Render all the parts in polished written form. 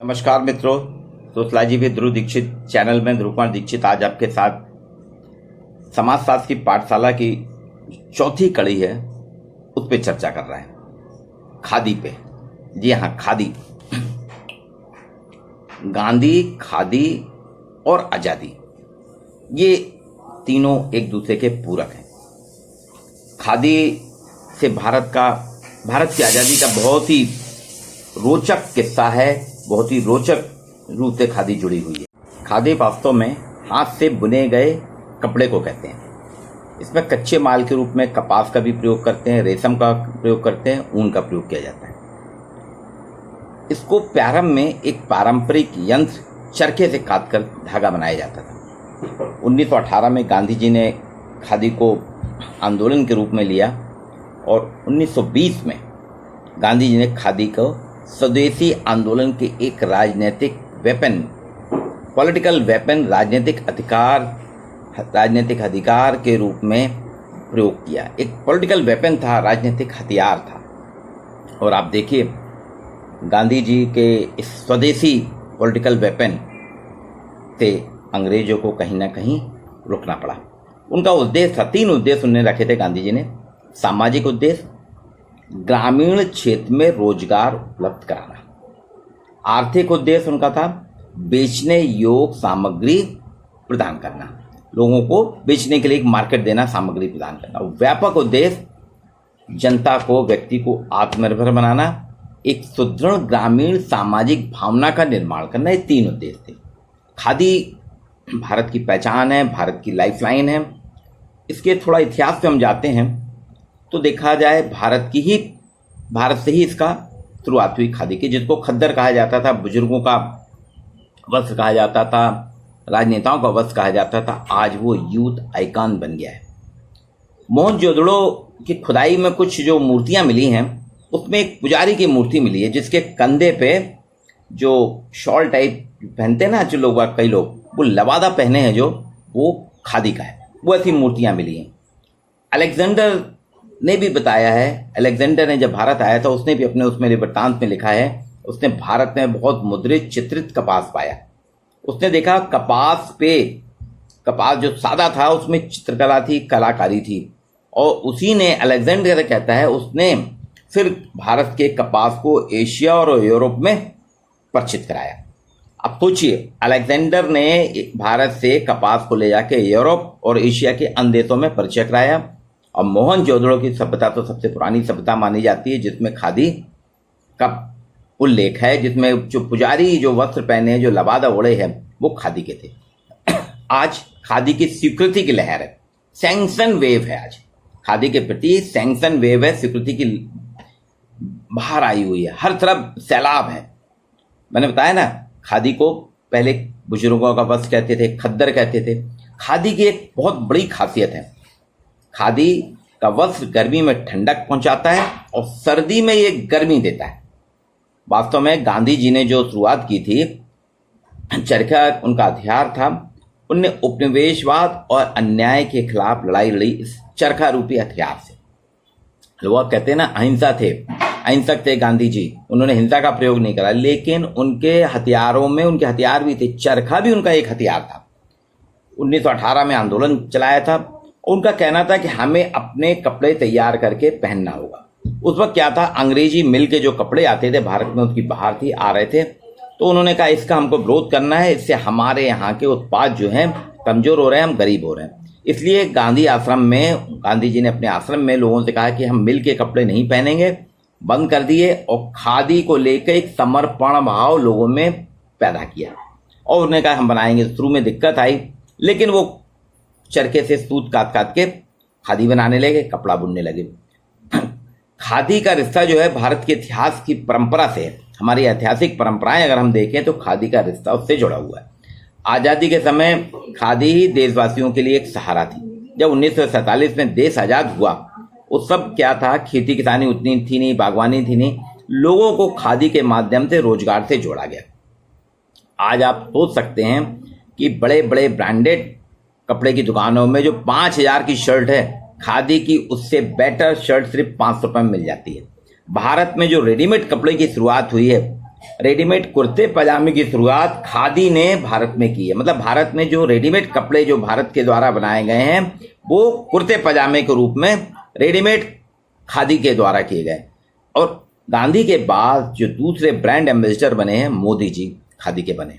नमस्कार मित्रों, sociology with Dhruv Dikshit channel में ध्रुव कुमार दीक्षित आज आपके साथ समाजशास्त्र की पाठशाला की चौथी कड़ी है, उस पे चर्चा कर रहे हैं, खादी पे। जी हाँ, खादी। गांधी, खादी और आजादी, ये तीनों एक दूसरे के पूरक हैं। खादी से भारत की आजादी का बहुत ही रोचक किस्सा है, बहुत ही रोचक रूप से खादी जुड़ी हुई है। खादी वास्तव में हाथ से बुने गए कपड़े को कहते हैं। इसमें कच्चे माल के रूप में कपास का भी प्रयोग करते हैं, रेशम का प्रयोग करते हैं, ऊन का प्रयोग किया जाता है। इसको प्रारंभ में एक पारंपरिक यंत्र चरखे से काटकर धागा बनाया जाता था। 1918 में गांधी जी ने खादी को आंदोलन के रूप में लिया और 1920 में गांधी जी ने खादी को स्वदेशी आंदोलन के एक राजनीतिक वेपन, पॉलिटिकल वेपन, राजनीतिक अधिकार के रूप में प्रयोग किया। एक पॉलिटिकल वेपन था, राजनीतिक हथियार था। और आप देखिए, गांधी जी के इस स्वदेशी पॉलिटिकल वेपन से अंग्रेजों को कहीं ना कहीं रुकना पड़ा। उनका उद्देश्य था, 3 उद्देश्य उन्होंने रखे थे गांधी जी ने। सामाजिक उद्देश्य, ग्रामीण क्षेत्र में रोजगार उपलब्ध कराना। आर्थिक उद्देश्य उनका था बेचने योग्य सामग्री प्रदान करना, लोगों को बेचने के लिए एक मार्केट देना, सामग्री प्रदान करना। व्यापक उद्देश्य जनता को, व्यक्ति को आत्मनिर्भर बनाना, एक सुदृढ़ ग्रामीण सामाजिक भावना का निर्माण करना। ये 3 उद्देश्य थे। खादी भारत की पहचान है, भारत की लाइफलाइन है। इसके थोड़ा इतिहास पे हम जाते हैं तो देखा जाए भारत से ही इसका शुरुआत हुई खादी की, जिसको खद्दर कहा जाता था, बुजुर्गों का वस्त्र कहा जाता था, राजनेताओं का वस्त्र कहा जाता था। आज वो यूथ आइकॉन बन गया है। मोहनजोदड़ो की खुदाई में कुछ जो मूर्तियां मिली हैं, उसमें एक पुजारी की मूर्ति मिली है जिसके कंधे पे जो शॉल टाइप पहनते हैं ना जो लोग, कई लोग वो लवादा पहने हैं, जो वो खादी का है। वो ऐसी मूर्तियां मिली हैं। अलेक्जेंडर ने भी बताया है, अलेक्जेंडर ने जब भारत आया था उसने भी अपने उसमें वृत्तांत में लिखा है, उसने भारत में बहुत मुद्रित चित्रित कपास पाया। उसने देखा कपास जो सादा था उसमें चित्रकला थी, कलाकारी थी। और उसी ने, अलेक्जेंडर कहता है, उसने फिर भारत के कपास को एशिया और यूरोप में परिचित कराया। अब सोचिए, अलेक्जेंडर ने भारत से कपास को ले जाके यूरोप और एशिया के अन्य देशों में परिचय कराया। और मोहनजोदड़ो की सभ्यता तो सबसे पुरानी सभ्यता मानी जाती है, जिसमें खादी का उल्लेख है, जिसमें जो पुजारी जो वस्त्र पहने हैं, जो लबादा ओढ़े हैं, वो खादी के थे। आज खादी की स्वीकृति की लहर है, सैंक्शन वेव है। आज खादी के प्रति सैंक्शन वेव है, स्वीकृति की बाहर आई हुई है, हर तरफ सैलाब है। मैंने बताया ना, खादी को पहले बुजुर्गों का वस्त्र कहते थे, खद्दर कहते थे। खादी की एक बहुत बड़ी खासियत है, खादी का वस्त्र गर्मी में ठंडक पहुंचाता है और सर्दी में ये गर्मी देता है। वास्तव में गांधी जी ने जो शुरुआत की थी, चरखा उनका हथियार था। उनने उपनिवेशवाद और अन्याय के खिलाफ लड़ाई लड़ी इस चरखा रूपी हथियार से। लोग कहते हैं ना, अहिंसक थे गांधी जी, उन्होंने हिंसा का प्रयोग नहीं करा, लेकिन उनके हथियारों में उनके हथियार भी थे। चरखा भी उनका एक हथियार था। 1918 में आंदोलन चलाया था। उनका कहना था कि हमें अपने कपड़े तैयार करके पहनना होगा। उस वक्त क्या था, अंग्रेजी मिल के जो कपड़े आते थे भारत में, उसकी बाहर थी, आ रहे थे। तो उन्होंने कहा इसका हमको विरोध करना है, इससे हमारे यहाँ के उत्पाद जो हैं कमजोर हो रहे हैं, हम गरीब हो रहे हैं। इसलिए गांधी जी ने अपने आश्रम में लोगों से कहा कि हम मिल के कपड़े नहीं पहनेंगे, बंद कर दिए। और खादी को लेकर एक समर्पण भाव लोगों में पैदा किया और उन्होंने कहा हम बनाएंगे। शुरू में दिक्कत आई, लेकिन वो चरखे से सूत काट के खादी बनाने लगे, कपड़ा बुनने लगे। खादी का रिश्ता जो है भारत के इतिहास की परंपरा से है। हमारी ऐतिहासिक परंपराएं अगर हम देखें तो खादी का रिश्ता उससे जुड़ा हुआ है। आज़ादी के समय खादी ही देशवासियों के लिए एक सहारा थी। जब 1947 में देश आज़ाद हुआ, उस सब क्या था, खेती किसानी उतनी थी नहीं, बागवानी थी नहीं, लोगों को खादी के माध्यम से रोजगार से जोड़ा गया। आज आप सोच सकते हैं कि बड़े बड़े ब्रांडेड कपड़े की दुकानों में जो 5,000 की शर्ट है, खादी की उससे बेटर शर्ट सिर्फ 500 रुपये में मिल जाती है। भारत में जो रेडीमेड कपड़े की शुरुआत हुई है रेडीमेड कुर्ते पजामे की शुरुआत खादी ने भारत में की है। मतलब भारत में जो रेडीमेड कपड़े जो भारत के द्वारा बनाए गए हैं वो कुर्ते पजामे के रूप में रेडीमेड खादी के द्वारा किए गए। और गांधी के बाद जो दूसरे ब्रांड एम्बेसडर बने हैं मोदी जी खादी के बने।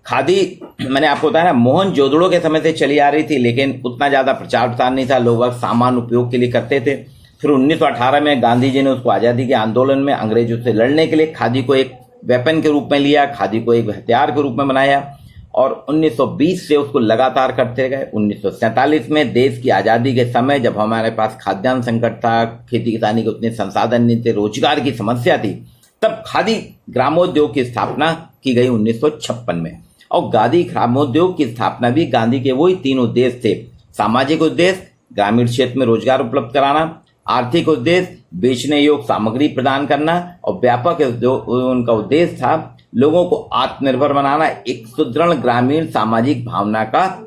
खादी मैंने आपको बताया ना, मोहनजोदड़ो के समय से चली आ रही थी, लेकिन उतना ज़्यादा प्रचार प्रसार नहीं था, लोग सामान्य उपयोग के लिए करते थे। फिर 1918 में गांधी जी ने उसको आज़ादी के आंदोलन में अंग्रेजों से लड़ने के लिए खादी को एक वेपन के रूप में लिया, खादी को एक हथियार के रूप में बनाया और 1920 से उसको लगातार करते गए। 1947 में देश की आज़ादी के समय जब हमारे पास खाद्यान्न संकट था, खेती किसानी के उतने संसाधन नहीं थे, रोजगार की समस्या थी, तब खादी ग्रामोद्योग की स्थापना की गई 1956 में। और खादी ग्रामोद्योग की स्थापना भी गांधी के वही 3 उद्देश्य थे: सामाजिक उद्देश्य, ग्रामीण क्षेत्र में रोजगार उपलब्ध कराना; आर्थिक उद्देश्य, बेचने योग्य सामग्री प्रदान करना; और व्यापक उनका उद्देश्य था लोगों को आत्मनिर्भर बनाना, एक सुदृढ़ ग्रामीण सामाजिक भावना का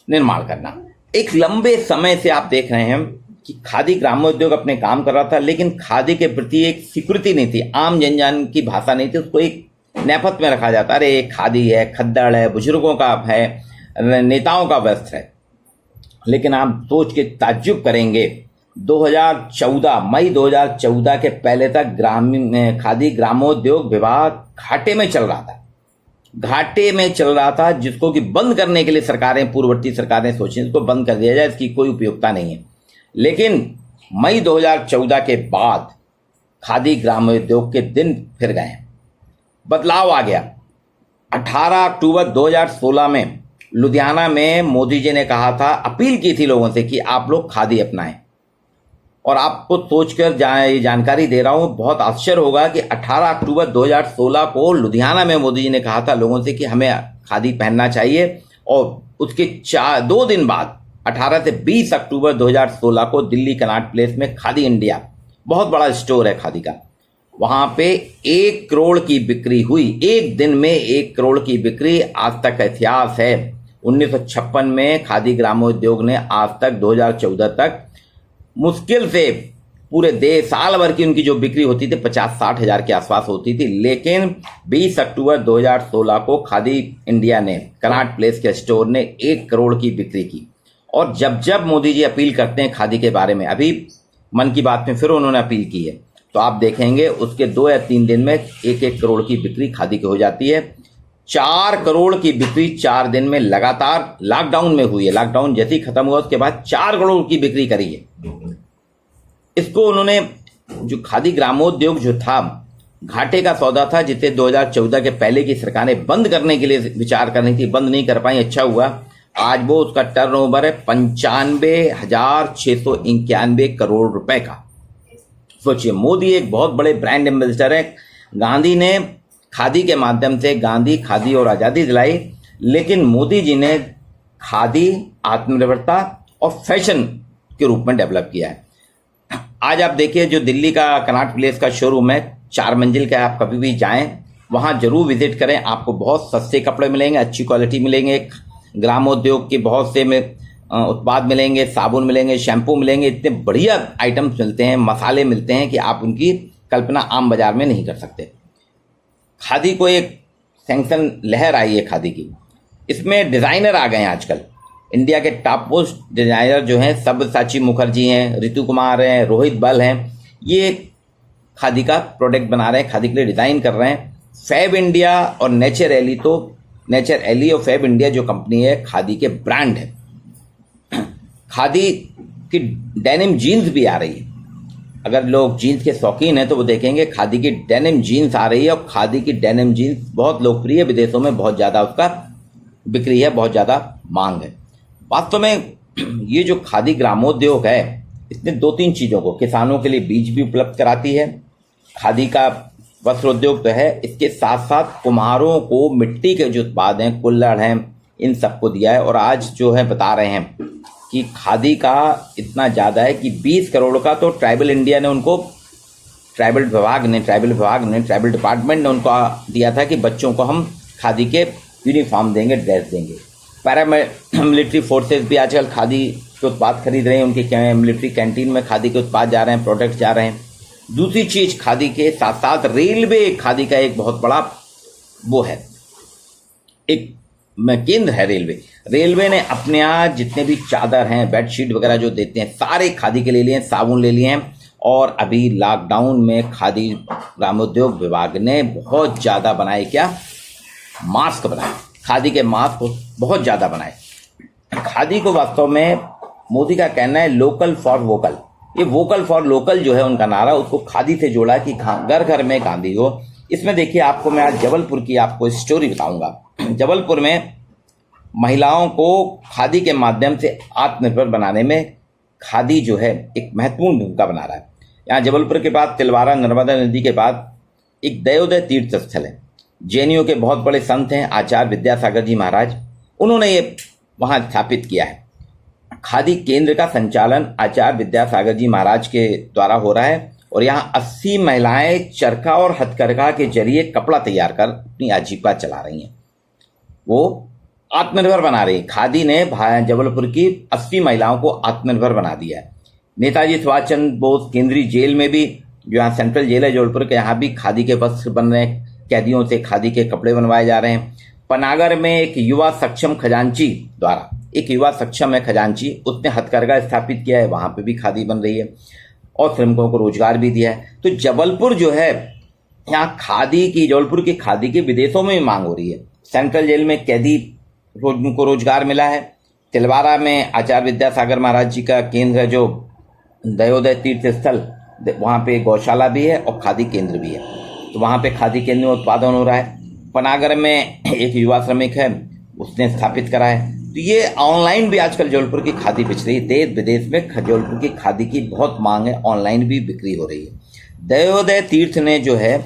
निर्माण करना। एक लंबे समय से आप देख रहे हैं कि खादी ग्रामोद्योग अपने काम कर रहा था, लेकिन खादी के प्रति एक स्वीकृति नहीं थी, आम जनजन की भाषा नहीं थी, उसको एक नेपथ में रखा जाता, अरे खादी है, खद्दड़ है, बुजुर्गों का है, नेताओं का वस्त्र है। लेकिन आप सोच के ताज्जुब करेंगे, 2014 मई 2014 के पहले तक ग्रामीण खादी ग्रामोद्योग विभाग घाटे में चल रहा था, घाटे में चल रहा था, जिसको कि बंद करने के लिए सरकारें, पूर्ववर्ती सरकारें सोची इसको बंद कर दिया जाए, इसकी कोई उपयोगिता नहीं है। लेकिन मई 2014 के बाद खादी ग्रामोद्योग के दिन फिर गए, बदलाव आ गया। 18 अक्टूबर 2016 में लुधियाना में मोदी जी ने कहा था, अपील की थी लोगों से कि आप लोग खादी अपनाएं। और आपको सोचकर ये जानकारी दे रहा हूं, बहुत आश्चर्य होगा कि 18 अक्टूबर 2016 को लुधियाना में मोदी जी ने कहा था लोगों से कि हमें खादी पहनना चाहिए। और उसके 2 दिन बाद 18 से 20 अक्टूबर 2016 को दिल्ली कनॉट प्लेस में खादी इंडिया, बहुत बड़ा स्टोर है खादी का, वहां पे 1 करोड़ की बिक्री हुई। एक दिन में 1 करोड़ की बिक्री आज तक का इतिहास है। 1956 में खादी ग्रामोद्योग ने आज तक 2014 तक मुश्किल से पूरे देश साल भर की उनकी जो बिक्री होती थी 50-60 हजार के आसपास होती थी, लेकिन 20 अक्टूबर 2016 को खादी इंडिया ने, कनॉट प्लेस के स्टोर ने 1 करोड़ की बिक्री की। और जब जब मोदी जी अपील करते हैं खादी के बारे में, अभी मन की बात में फिर उन्होंने अपील की है, तो आप देखेंगे उसके 2 या 3 दिन में 1-1 करोड़ की बिक्री खादी की हो जाती है। 4 करोड़ की बिक्री 4 दिन में लगातार लॉकडाउन में हुई है। लॉकडाउन जैसे ही खत्म हुआ उसके बाद 4 करोड़ की बिक्री करी है। इसको उन्होंने, जो खादी ग्रामोद्योग जो था, घाटे का सौदा था, जिसे 2014 के पहले की सरकारें बंद करने के लिए विचार कर रही थी, बंद नहीं कर पाई। अच्छा हुआ, आज वो उसका टर्नओवर है 95,691 करोड़ रुपए का। सोचिए, मोदी एक बहुत बड़े ब्रांड एम्बेसडर है। गांधी ने खादी के माध्यम से खादी और आज़ादी दिलाई, लेकिन मोदी जी ने खादी आत्मनिर्भरता और फैशन के रूप में डेवलप किया है। आज आप देखिए, जो दिल्ली का कनॉट प्लेस का शोरूम है, 4 मंजिल का है, आप कभी भी जाएं वहां जरूर विजिट करें, आपको बहुत सस्ते कपड़े मिलेंगे, अच्छी क्वालिटी मिलेंगे, ग्रामोद्योग के बहुत से उत्पाद मिलेंगे, साबुन मिलेंगे, शैम्पू मिलेंगे, इतने बढ़िया आइटम्स मिलते हैं, मसाले मिलते हैं कि आप उनकी कल्पना आम बाजार में नहीं कर सकते। खादी को एक सैंक्शन लहर आई है खादी की, इसमें डिज़ाइनर आ गए हैं आजकल। इंडिया के टॉप मोस्ट डिजाइनर जो हैं, सब्यसाची मुखर्जी हैं, ऋतु कुमार हैं, रोहित बल हैं, ये खादी का प्रोडक्ट बना रहे हैं, खादी के लिए डिज़ाइन कर रहे हैं। फैब इंडिया और नेचर एली और फैब इंडिया जो कंपनी है, खादी के ब्रांड है। खादी की डेनिम जीन्स भी आ रही है। अगर लोग जीन्स के शौकीन हैं तो वो देखेंगे खादी की डेनिम जीन्स आ रही है, और खादी की डेनिम जीन्स बहुत लोकप्रिय है, विदेशों में बहुत ज़्यादा उसका बिक्री है, बहुत ज़्यादा मांग है। वास्तव में ये जो खादी ग्रामोद्योग है, इसने 2-3 चीज़ों को, किसानों के लिए बीज भी उपलब्ध कराती है, खादी का वस्त्रोद्योग तो है, इसके साथ साथ कुम्हारों को मिट्टी के जो उत्पाद हैं, कुल्हड़ हैं, इन सबको दिया है। और आज जो है बता रहे हैं कि खादी का इतना ज़्यादा है कि 20 करोड़ का तो ट्राइबल इंडिया ने उनको, ट्राइबल डिपार्टमेंट ने उनको दिया था कि बच्चों को हम खादी के यूनिफॉर्म देंगे, ड्रेस देंगे। पैरामिलिट्री फोर्सेस भी आजकल खादी के उत्पाद खरीद रहे हैं, उनकी मिलिट्री कैंटीन में खादी के उत्पाद जा रहे हैं, प्रोडक्ट्स जा रहे हैं। दूसरी चीज, खादी के साथ साथ रेलवे खादी का एक बहुत बड़ा वो है, एक केंद्र है रेलवे। रेलवे ने अपने यहाँ जितने भी चादर हैं, बेडशीट वगैरह जो देते हैं, सारे खादी के ले लिए हैं, साबुन ले लिए हैं। और अभी लॉकडाउन में खादी ग्रामोद्योग विभाग ने बहुत ज़्यादा बनाए, क्या मास्क बनाए, खादी के मास्क बहुत ज़्यादा बनाए। खादी को वास्तव में मोदी का कहना है लोकल फॉर वोकल। ये वोकल फॉर लोकल जो है उनका नारा, उसको खादी से जोड़ा कि घर घर में गांधी हो। इसमें देखिए, आपको मैं आज जबलपुर की आपको स्टोरी बताऊंगा। जबलपुर में महिलाओं को खादी के माध्यम से आत्मनिर्भर बनाने में खादी जो है एक महत्वपूर्ण भूमिका बना रहा है। यहाँ जबलपुर के बाद तिलवारा नर्मदा नदी के बाद एक दयोदय तीर्थ स्थल है। जैनियों के बहुत बड़े संत हैं आचार्य विद्यासागर जी महाराज, उन्होंने ये वहाँ स्थापित किया है। खादी केंद्र का संचालन आचार्य विद्यासागर जी महाराज के द्वारा हो रहा है और यहाँ 80 महिलाएं चरखा और हथकरघा के जरिए कपड़ा तैयार कर अपनी आजीविका चला रही हैं, वो आत्मनिर्भर बना रही है। खादी ने जबलपुर की 80 महिलाओं को आत्मनिर्भर बना दिया है। नेताजी सुभाष चंद्र बोस केंद्रीय जेल में भी, जो यहाँ सेंट्रल जेल है जबलपुर के, यहाँ भी खादी के वस्त्र बन रहे हैं, कैदियों से खादी के कपड़े बनवाए जा रहे हैं। पनागर में एक युवा सक्षम खजांची द्वारा, एक युवा सक्षम है खजांची, उसने हथकरघा स्थापित किया है, वहां पे भी खादी बन रही है और श्रमिकों को रोजगार भी दिया है। तो जबलपुर जो है, यहाँ खादी की, जबलपुर की खादी की विदेशों में भी मांग हो रही है। सेंट्रल जेल में कैदी को रोजगार मिला है। तिलवारा में आचार्य विद्यासागर महाराज जी का केंद्र है, जो दयोदय तीर्थ स्थल, वहाँ पे गौशाला भी है और खादी केंद्र भी है, तो वहाँ पे खादी केंद्र में उत्पादन हो रहा है। पनागर में एक युवा श्रमिक है, उसने स्थापित करा है। तो ये ऑनलाइन भी आजकल जबलपुर की खादी बिच रही है। देश विदेश में जबलपुर की खादी की बहुत मांग है, ऑनलाइन भी बिक्री हो रही है। दयोदय तीर्थ ने जो है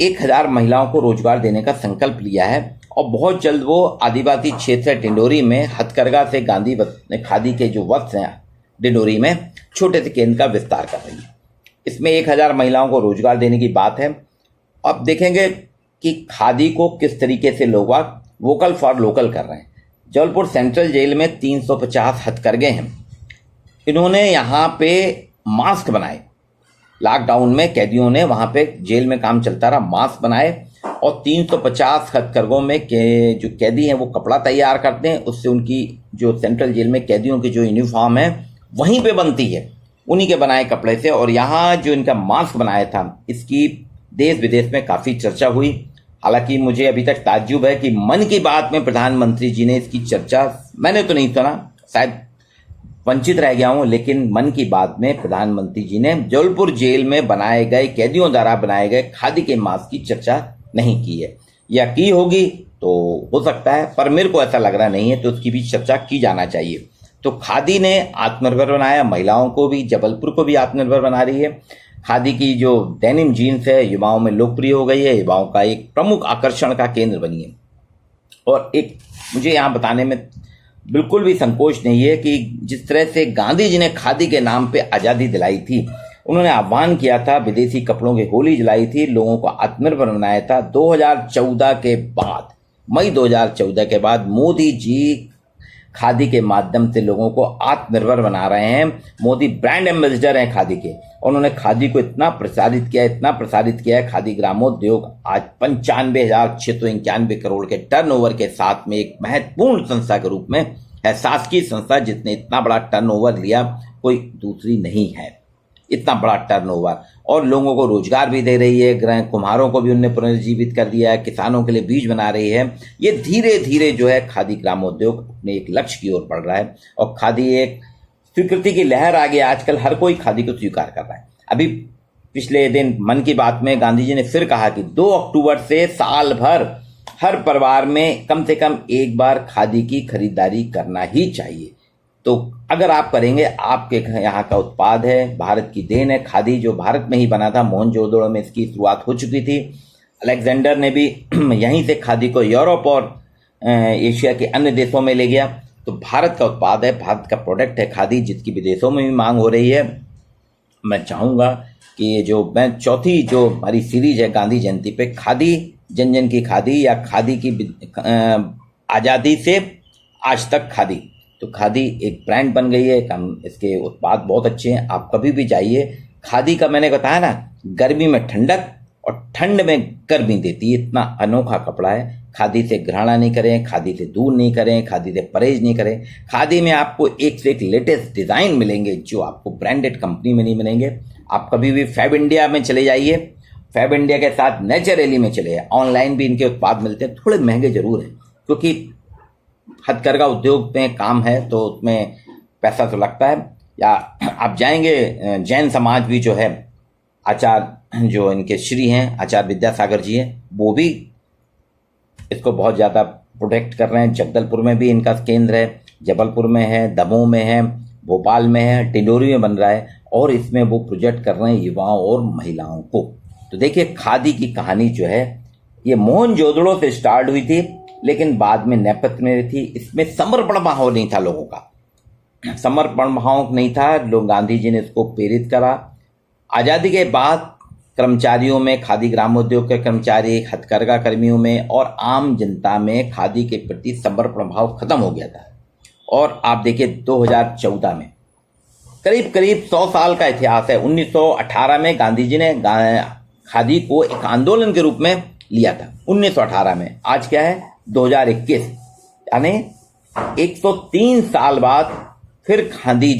1000 महिलाओं को रोजगार देने का संकल्प लिया है और बहुत जल्द वो आदिवासी क्षेत्र टिंडोरी में हथकरघा से गांधी खादी के जो वस्त्र हैं डिंडोरी में छोटे से केंद्र का विस्तार कर रही है। इसमें 1000 महिलाओं को रोजगार देने की बात है। अब देखेंगे कि खादी को किस तरीके से लोग वोकल फॉर लोकल कर रहे हैं। जबलपुर सेंट्रल जेल में 350 हथकरघे हैं। इन्होंने यहाँ पे मास्क बनाए, लॉकडाउन में कैदियों ने वहाँ पे जेल में काम चलता रहा, मास्क बनाए और 350 हथकरघों में जो कैदी हैं वो कपड़ा तैयार करते हैं, उससे उनकी जो सेंट्रल जेल में कैदियों की जो यूनिफॉर्म है वहीं पे बनती है, उन्हीं के बनाए कपड़े से। और यहाँ जो इनका मास्क बनाया था, इसकी देश विदेश में काफ़ी चर्चा हुई। हालांकि मुझे अभी तक ताज्जुब है कि मन की बात में प्रधानमंत्री जी ने इसकी चर्चा, मैंने तो नहीं सुना, शायद वंचित रह गया हूं, लेकिन मन की बात में प्रधानमंत्री जी ने जबलपुर जेल में बनाए गए, कैदियों द्वारा बनाए गए खादी के मास्क की चर्चा नहीं की है, या की होगी तो हो सकता है, पर मेरे को ऐसा लग रहा नहीं है, तो उसकी भी चर्चा की जाना चाहिए। तो खादी ने आत्मनिर्भर बनाया, महिलाओं को भी, जबलपुर को भी आत्मनिर्भर बना रही है। खादी की जो डेनिम जीन्स है युवाओं में लोकप्रिय हो गई है, युवाओं का एक प्रमुख आकर्षण का केंद्र बनी है। और एक मुझे यहाँ बताने में बिल्कुल भी संकोच नहीं है कि जिस तरह से गांधी जी ने खादी के नाम पे आज़ादी दिलाई थी, उन्होंने आह्वान किया था, विदेशी कपड़ों की होली जलाई थी, लोगों को आत्मनिर्भर बनाया था। 2014 के बाद, मई 2014 के बाद मोदी जी खादी के माध्यम से लोगों को आत्मनिर्भर बना रहे हैं। मोदी ब्रांड एम्बेसडर हैं खादी के। उन्होंने खादी को इतना प्रसारित किया है, खादी ग्रामोद्योग आज 95,691 करोड़ के टर्नओवर के साथ में एक महत्वपूर्ण संस्था के रूप में है। शासकीय संस्था जिसने इतना बड़ा टर्नओवर लिया कोई दूसरी नहीं है, इतना बड़ा टर्नओवर, और लोगों को रोजगार भी दे रही है। गृह कुम्हारों को भी उन्होंने पुनर्जीवित कर दिया है, किसानों के लिए बीज बना रही है। ये धीरे धीरे जो है खादी ग्रामोद्योग अपने एक लक्ष्य की ओर बढ़ रहा है और खादी एक स्वीकृति की लहर आ गई। आजकल हर कोई खादी को स्वीकार कर रहा है। अभी पिछले दिन मन की बात में गांधी जी ने फिर कहा कि 2 अक्टूबर से साल भर हर परिवार में कम से कम एक बार खादी की खरीदारी करना ही चाहिए। तो अगर आप करेंगे, आपके यहाँ का उत्पाद है, भारत की देन है। खादी जो भारत में ही बना था, मोहनजोदड़ो में इसकी शुरुआत हो चुकी थी। अलेक्जेंडर ने भी यहीं से खादी को यूरोप और एशिया के अन्य देशों में ले गया। तो भारत का उत्पाद है, भारत का प्रोडक्ट है खादी, जिसकी विदेशों में भी मांग हो रही है। मैं चाहूँगा कि ये जो मैं चौथी जो हमारी सीरीज है गांधी जयंती पे, खादी जन जन की खादी या खादी की आज़ादी से आज तक खादी, तो खादी एक ब्रांड बन गई है। इसके उत्पाद बहुत अच्छे हैं। आप कभी भी जाइए खादी का मैंने बताया ना, गर्मी में ठंडक और ठंड में गर्मी देती है, इतना अनोखा कपड़ा है। खादी से घृणा नहीं करें, खादी से दूर नहीं करें, खादी से परहेज नहीं करें। खादी में आपको एक से एक लेटेस्ट डिज़ाइन मिलेंगे जो आपको ब्रांडेड कंपनी में नहीं मिलेंगे। आप कभी भी फैब इंडिया में चले जाइए, फैब इंडिया के साथ नेचरली में चले जाए। ऑनलाइन भी इनके उत्पाद मिलते हैं, थोड़े महंगे जरूर हैं क्योंकि हथकरघा उद्योग में काम है तो उसमें पैसा तो लगता है। या आप जाएंगे जैन समाज भी जो है, आचार्य जो इनके श्री हैं आचार्य विद्यासागर जी हैं, वो भी इसको बहुत ज़्यादा प्रोटेक्ट कर रहे हैं। जगदलपुर में भी इनका केंद्र है, जबलपुर में है, दमोह में है, भोपाल में है, डिंडोरी में बन रहा है और इसमें वो प्रोजेक्ट कर रहे हैं युवाओं और महिलाओं को। तो देखिए खादी की कहानी जो है ये मोहनजोदड़ो से स्टार्ट हुई थी, लेकिन बाद में नेपथ्य में थी। इसमें समर्पण भाव नहीं था लोगों का, समर्पण भाव नहीं था। लोग गांधी जी ने इसको प्रेरित करा। आज़ादी के बाद कर्मचारियों में, खादी ग्रामोद्योग के कर्मचारी, हथकरघा कर्मियों में और आम जनता में खादी के प्रति समर्पण भाव खत्म हो गया था। और आप देखिए 2014 में करीब करीब 100 साल का इतिहास है। 1918 में गांधी जी ने खादी को एक आंदोलन के रूप में लिया था 1918 में। आज क्या है 2021, यानी 103 साल बाद फिर खादी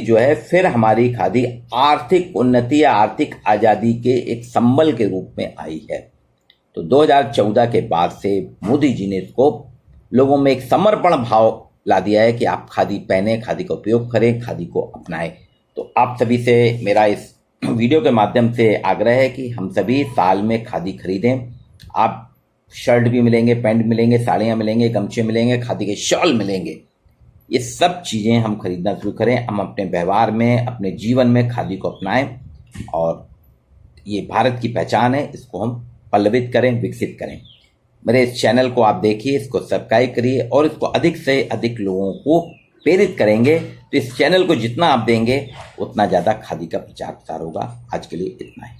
जो है फिर हमारी खादी आर्थिक उन्नति या आर्थिक आज़ादी के एक संबल के रूप में आई है। तो 2014 के बाद से मोदी जी ने इसको लोगों में एक समर्पण भाव ला दिया है कि आप खादी पहने, खादी का उपयोग करें, खादी को अपनाएं। तो आप सभी से मेरा इस वीडियो के माध्यम से आग्रह है कि हम सभी साल में खादी खरीदें। आप शर्ट भी मिलेंगे, पैंट मिलेंगे, साड़ियाँ मिलेंगे, गमछे मिलेंगे, खादी के शॉल मिलेंगे। ये सब चीज़ें हम खरीदना शुरू करें। हम अपने व्यवहार में, अपने जीवन में खादी को अपनाएं और ये भारत की पहचान है, इसको हम पल्लवित करें, विकसित करें। मेरे इस चैनल को आप देखिए, इसको सब्सक्राइब करिए और इसको अधिक से अधिक लोगों को प्रेरित करेंगे। तो इस चैनल को जितना आप देंगे उतना ज़्यादा खादी का प्रचार प्रसार होगा। आज के लिए इतना ही।